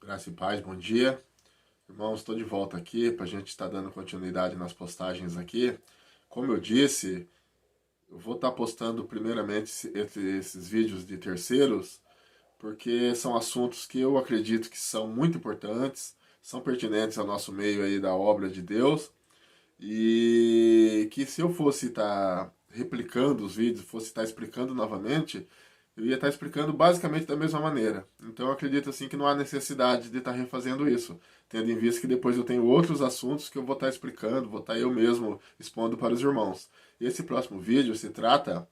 Graça e paz, bom dia. Irmãos, estou de volta aqui para a gente estar dando continuidade nas postagens aqui. Como eu disse, eu vou estar postando primeiramente esses vídeos de terceiros, porque são assuntos que eu acredito que são muito importantes, são pertinentes ao nosso meio aí da obra de Deus, e que se eu fosse estar replicando os vídeos, fosse estar explicando novamente, eu ia estar explicando basicamente da mesma maneira. Então eu acredito assim que não há necessidade de estar refazendo isso, tendo em vista que depois eu tenho outros assuntos que eu vou estar explicando, vou estar eu mesmo expondo para os irmãos. Esse próximo vídeo se trata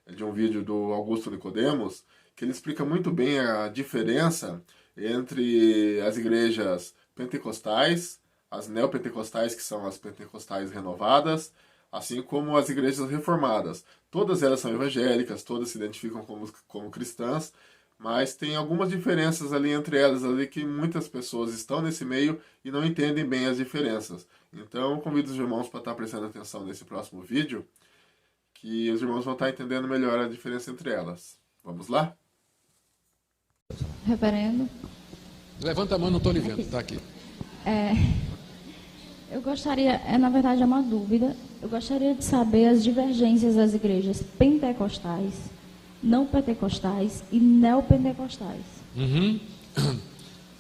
de um vídeo do Augusto Nicodemos, que ele explica muito bem a diferença entre as igrejas pentecostais, as neopentecostais, que são as pentecostais renovadas, assim como as igrejas reformadas. Todas elas são evangélicas, todas se identificam como cristãs, mas tem algumas diferenças ali entre elas, ali que muitas pessoas estão nesse meio e não entendem bem as diferenças. Então, eu convido os irmãos para estar prestando atenção nesse próximo vídeo, que os irmãos vão estar entendendo melhor a diferença entre elas. Vamos lá? Reverendo. Levanta a mão, não estou lhe vendo, está aqui. Eu gostaria, na verdade é uma dúvida, eu gostaria de saber as divergências das igrejas pentecostais, não pentecostais e neopentecostais.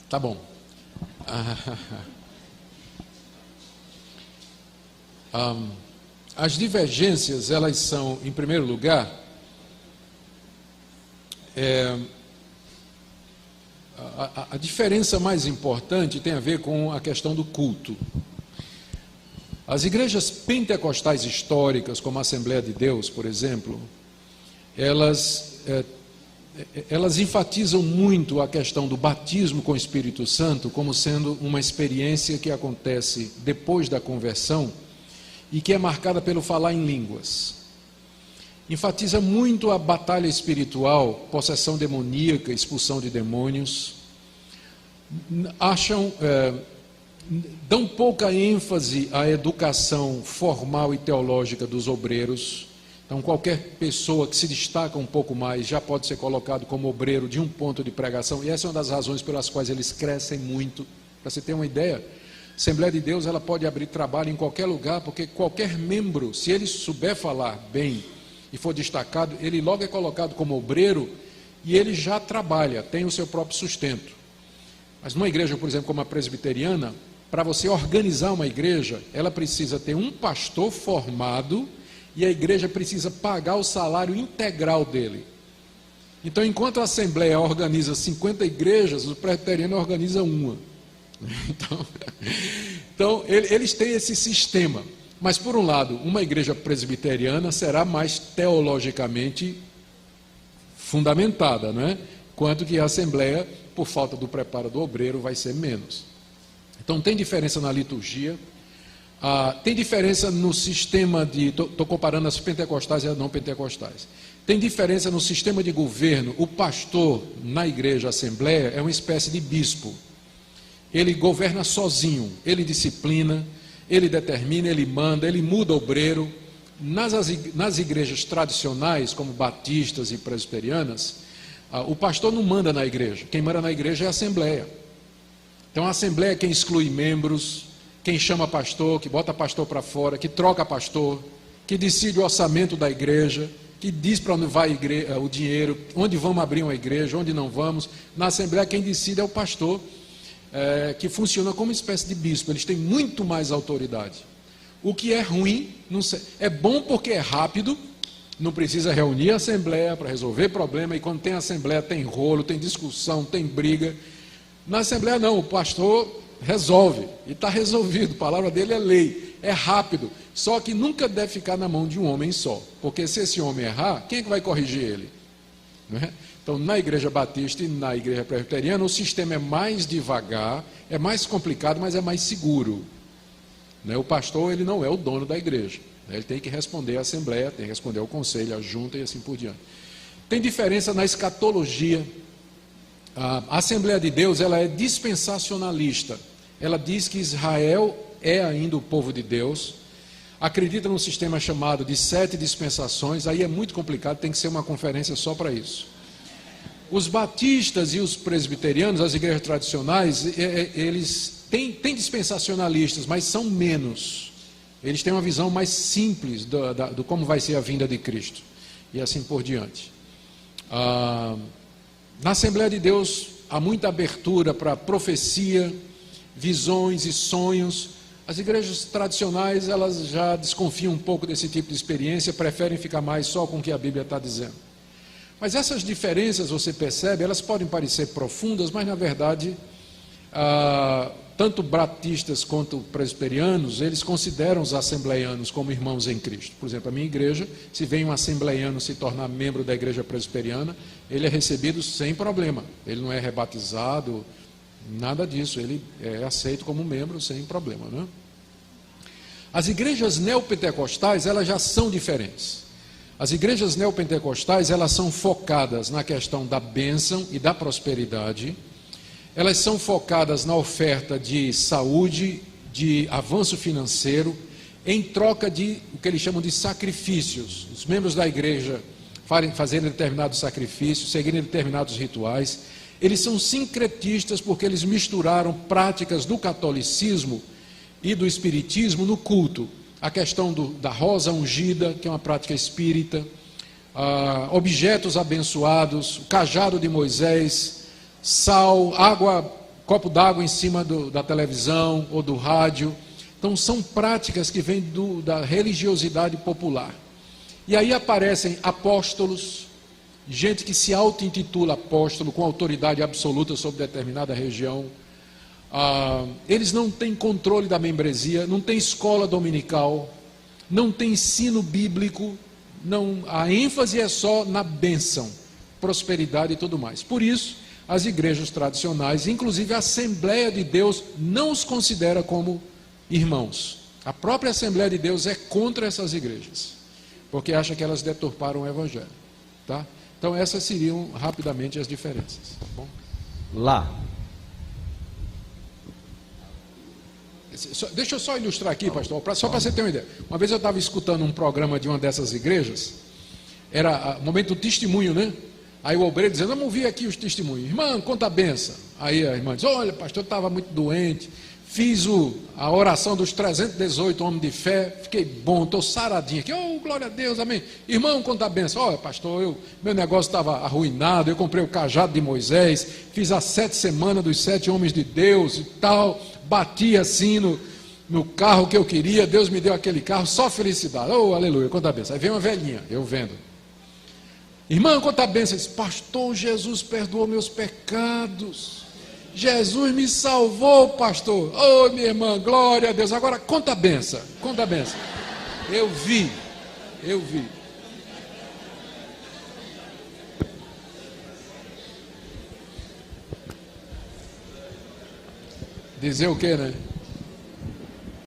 Tá bom. As divergências, elas são, em primeiro lugar, a diferença mais importante tem a ver com a questão do culto. As igrejas pentecostais históricas, como a Assembleia de Deus, por exemplo, elas enfatizam muito a questão do batismo com o Espírito Santo como sendo uma experiência que acontece depois da conversão e que é marcada pelo falar em línguas. Enfatiza muito a batalha espiritual, possessão demoníaca, expulsão de demônios. Dão pouca ênfase à educação formal e teológica dos obreiros. Então, qualquer pessoa que se destaca um pouco mais já pode ser colocado como obreiro de um ponto de pregação, e essa é uma das razões pelas quais eles crescem muito. Para você ter uma ideia, a Assembleia de Deus ela pode abrir trabalho em qualquer lugar, porque qualquer membro, se ele souber falar bem e for destacado, ele logo é colocado como obreiro e ele já trabalha, tem o seu próprio sustento. Mas numa igreja, por exemplo, como a presbiteriana, para você organizar uma igreja, ela precisa ter um pastor formado e a igreja precisa pagar o salário integral dele. Então, enquanto a Assembleia organiza 50 igrejas, o presbiteriano organiza uma. Então, eles têm esse sistema. Mas, por um lado, uma igreja presbiteriana será mais teologicamente fundamentada, não é? Enquanto que a Assembleia, por falta do preparo do obreiro, vai ser menos. Então, tem diferença na liturgia, tem diferença no sistema de... Estou comparando as pentecostais e as não pentecostais. Tem diferença no sistema de governo. O pastor, na igreja, assembleia, é uma espécie de bispo. Ele governa sozinho, ele disciplina, ele determina, ele manda, ele muda o obreiro. Nas igrejas tradicionais, como batistas e presbiterianas, o pastor não manda na igreja. Quem manda na igreja é a assembleia. Então a assembleia é quem exclui membros, quem chama pastor, que bota pastor para fora, que troca pastor, que decide o orçamento da igreja, que diz para onde vai o dinheiro, onde vamos abrir uma igreja, onde não vamos. Na assembleia quem decide é o pastor, que funciona como uma espécie de bispo. Eles têm muito mais autoridade. O que é ruim, não sei, é bom porque é rápido, não precisa reunir a assembleia para resolver problema, e quando tem assembleia tem rolo, tem discussão, tem briga. Na Assembleia não, o pastor resolve, e está resolvido, a palavra dele é lei, é rápido, só que nunca deve ficar na mão de um homem só, porque se esse homem errar, quem é que vai corrigir ele? Não é? Então, na igreja batista e na igreja presbiteriana, o sistema é mais devagar, é mais complicado, mas é mais seguro. Não é? O pastor, ele não é o dono da igreja, ele tem que responder à Assembleia, tem que responder ao conselho, à junta e assim por diante. Tem diferença na escatologia. A Assembleia de Deus ela é dispensacionalista. Ela diz que Israel é ainda o povo de Deus, acredita num sistema chamado de 7 dispensações, aí é muito complicado, tem que ser uma conferência só para isso. Os batistas e os presbiterianos, as igrejas tradicionais, eles têm dispensacionalistas, mas são menos. Eles têm uma visão mais simples do como vai ser a vinda de Cristo. E assim por diante. Na Assembleia de Deus há muita abertura para profecia, visões e sonhos. As igrejas tradicionais, elas já desconfiam um pouco desse tipo de experiência, preferem ficar mais só com o que a Bíblia está dizendo. Mas essas diferenças, você percebe, elas podem parecer profundas, mas na verdade, tanto batistas quanto presbiterianos, eles consideram os assembleianos como irmãos em Cristo. Por exemplo, a minha igreja, se vem um assembleiano se tornar membro da igreja presbiteriana, ele é recebido sem problema. Ele não é rebatizado, nada disso, ele é aceito como membro sem problema, né? As igrejas neopentecostais, elas já são diferentes. As igrejas neopentecostais, elas são focadas na questão da bênção e da prosperidade. Elas são focadas na oferta de saúde, de avanço financeiro, em troca de o que eles chamam de sacrifícios. Os membros da igreja fazerem determinados sacrifícios, seguirem determinados rituais. Eles são sincretistas porque eles misturaram práticas do catolicismo e do espiritismo no culto. A questão da rosa ungida, que é uma prática espírita, objetos abençoados, o cajado de Moisés, sal, água, copo d'água em cima da televisão ou do rádio. Então são práticas que vêm da religiosidade popular. E aí aparecem apóstolos, gente que se auto-intitula apóstolo, com autoridade absoluta sobre determinada região. Eles não têm controle da membresia, não tem escola dominical, não tem ensino bíblico, a ênfase é só na bênção, prosperidade e tudo mais. Por isso, as igrejas tradicionais, inclusive a Assembleia de Deus, não os considera como irmãos. A própria Assembleia de Deus é contra essas igrejas, porque acha que elas deturparam o Evangelho. Tá? Então essas seriam rapidamente as diferenças. Tá bom? Lá. Deixa eu só ilustrar aqui, pastor, só para você ter uma ideia. Uma vez eu estava escutando um programa de uma dessas igrejas, era o momento do testemunho, né? Aí o obreiro dizendo, vamos ouvir aqui os testemunhos. Irmã, conta a benção. Aí a irmã diz, olha, pastor, eu estava muito doente, fiz a oração dos 318 homens de fé, fiquei bom, estou saradinho aqui, oh, glória a Deus, amém. Irmão, conta a benção. Olha, pastor, meu negócio estava arruinado, eu comprei o cajado de Moisés, fiz as 7 semanas dos 7 homens de Deus e tal, bati assim no carro que eu queria, Deus me deu aquele carro, só felicidade. Oh, aleluia, conta a benção. Aí vem uma velhinha, eu vendo. Irmã, conta a benção. Diz, pastor, Jesus perdoou meus pecados. Jesus me salvou, pastor. Oh, minha irmã, glória a Deus. Agora conta a benção, conta a benção. Eu vi. Dizer o quê, né?